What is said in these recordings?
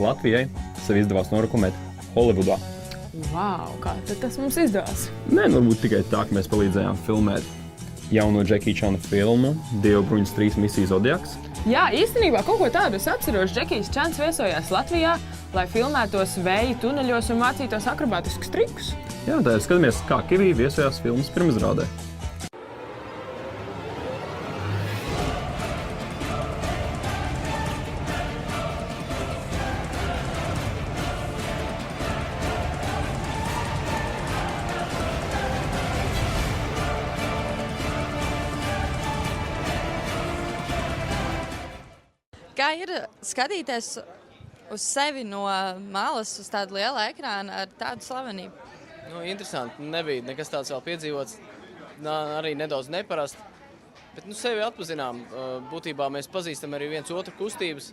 Latvijai sev izdevās noreklamēt Holivudā. Wow, kā tad tas mums izdevās? Nē, varbūt tikai tā, ka mēs palīdzējām filmēt jauno Jackie Chana filmu Dieva bruņas 3 misija Zodiaks. Jā, īstenībā kaut ko tādu es atceros. Džekijs Čans viesojās Latvijā, lai filmētos vēja tuneļos un mācītos akrobātiskus trikus. Jā, tā skatāmies, kā Kivī viesojās filmas pirmizrādē. Kā ir skatīties uz sevi no malas, uz tādu lielu ekrānu ar tādu slavenību? Interesanti. Nebija nekas tāds vēl piedzīvots. Arī nedaudz neparasti. Bet sevi atpazinām. Būtībā mēs pazīstam arī viens otru kustības.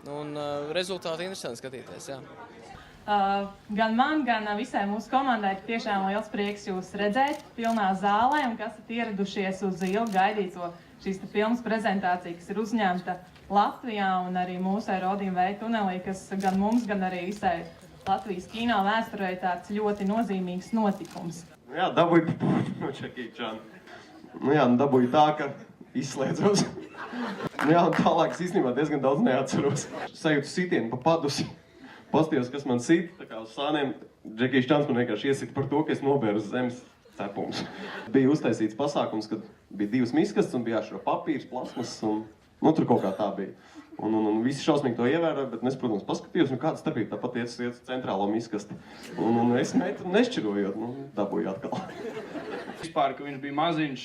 Un rezultāti interesanti skatīties, jā. Gan man, gan visai mūsu komandai tiešām liels prieks jūs redzēt pilnā zālē un kas esat ieradušies uz ilgi gaidīto šīs filmas prezentāciju, kas ir uzņemta Latvijā un arī mūsu Rodījuma vēja tunelī, kas gan mums, gan arī visai Latvijas kino vēsturē ir tāds ļoti nozīmīgs notikums. Jā, dabūju no Jackie Chana. Dabūju tā, ka izslēdzos. Un tālāk es īstenībā diezgan daudz neatceros. Sajūtu sitienu pa padusi. Pastījos, kas man sit, tā kā uz sāniem. Jackie Chans man vienkārši iesita par to, ka es nobēru uz zemes cepums. Bija uztaisīts pasākums, kad bija 2 miskastes un bija jāšķiro papīrs, plasmas un tur kaut kā tā bija. Un visi šausmīgi to ievēroja, bet es, protams, paskatījos, kāda starpība tāpat iet uz centrālo miskasti. Un es meitu nešķirojot, dabūju atkal. Vispār, ka viņš bija maziņš,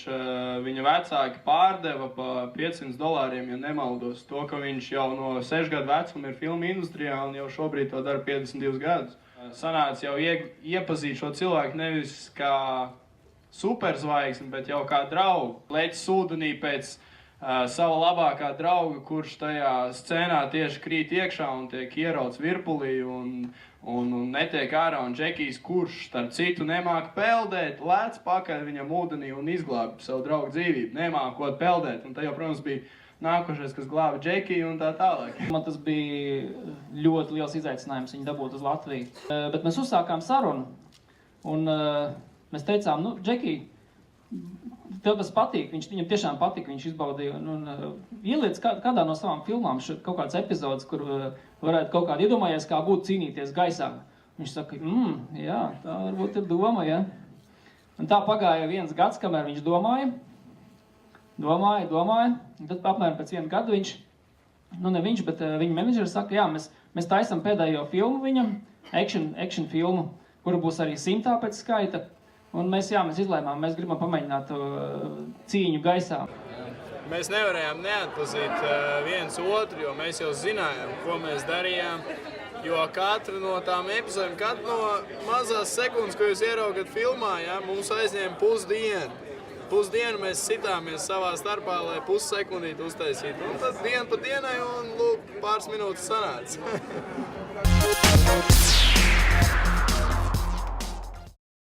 viņa vecāki pārdeva pa $500, ja nemaldos, to, ka viņš jau no 6 gadu vecuma ir filmu industrijā un jau šobrīd to dara 52 gadus. Sanāca jau iepazīt šo cilvēku nevis kā superzvaigzni, bet jau kā draugu. Leķis ūdenī pēc sava labākā drauga, kurš tajā scēnā tieši krīt iekšā un tiek ierauts virpulī un netiek ārā. Un Džekijs, kurš starp citu nemāk peldēt, lēc pakaļ viņam ūdenī un izglāb savu draugu dzīvību, nemākot peldēt. Un tā jau, protams, bija nākošais, kas glāba Džekiju un tā tālāk. Man tas bija ļoti liels izaicinājums viņu dabūt uz Latviju. Bet mēs uzsākām sarunu un mēs teicām, Džekij, tev tas patīk, viņam tiešām patīk, viņš izbaudīja un ieliec kādā no savām filmām kaut kāds epizodes, kur varētu kaut kādu iedomājies, kā būtu cīnīties gaisā. Viņš saka, jā, tā varbūt ir doma, ja. Un tā pagāja 1 gads, kamēr viņš domāja, un tad apmēram pēc 1 gadu viņš, ne viņš, bet viņa menedžeri saka, jā, mēs taisam pēdējo filmu viņam, action filmu, kura būs arī 100 pēc skaita. Un mēs izlēmām, mēs gribam pamēģināt cīņu gaisā. Mēs nevarējām neatpazīt viens otru, jo mēs jau zinājām, ko mēs darījām. Jo katra no tām epizodēm, katra no mazās sekundes, ko jūs ieraugat filmā, mums aizņēma pusdienu. Pusdienu mēs sitāmies savā starpā, lai pussekundīti uztaisītu. Un tad dienu pa dienai un pāris minūtes sanāca.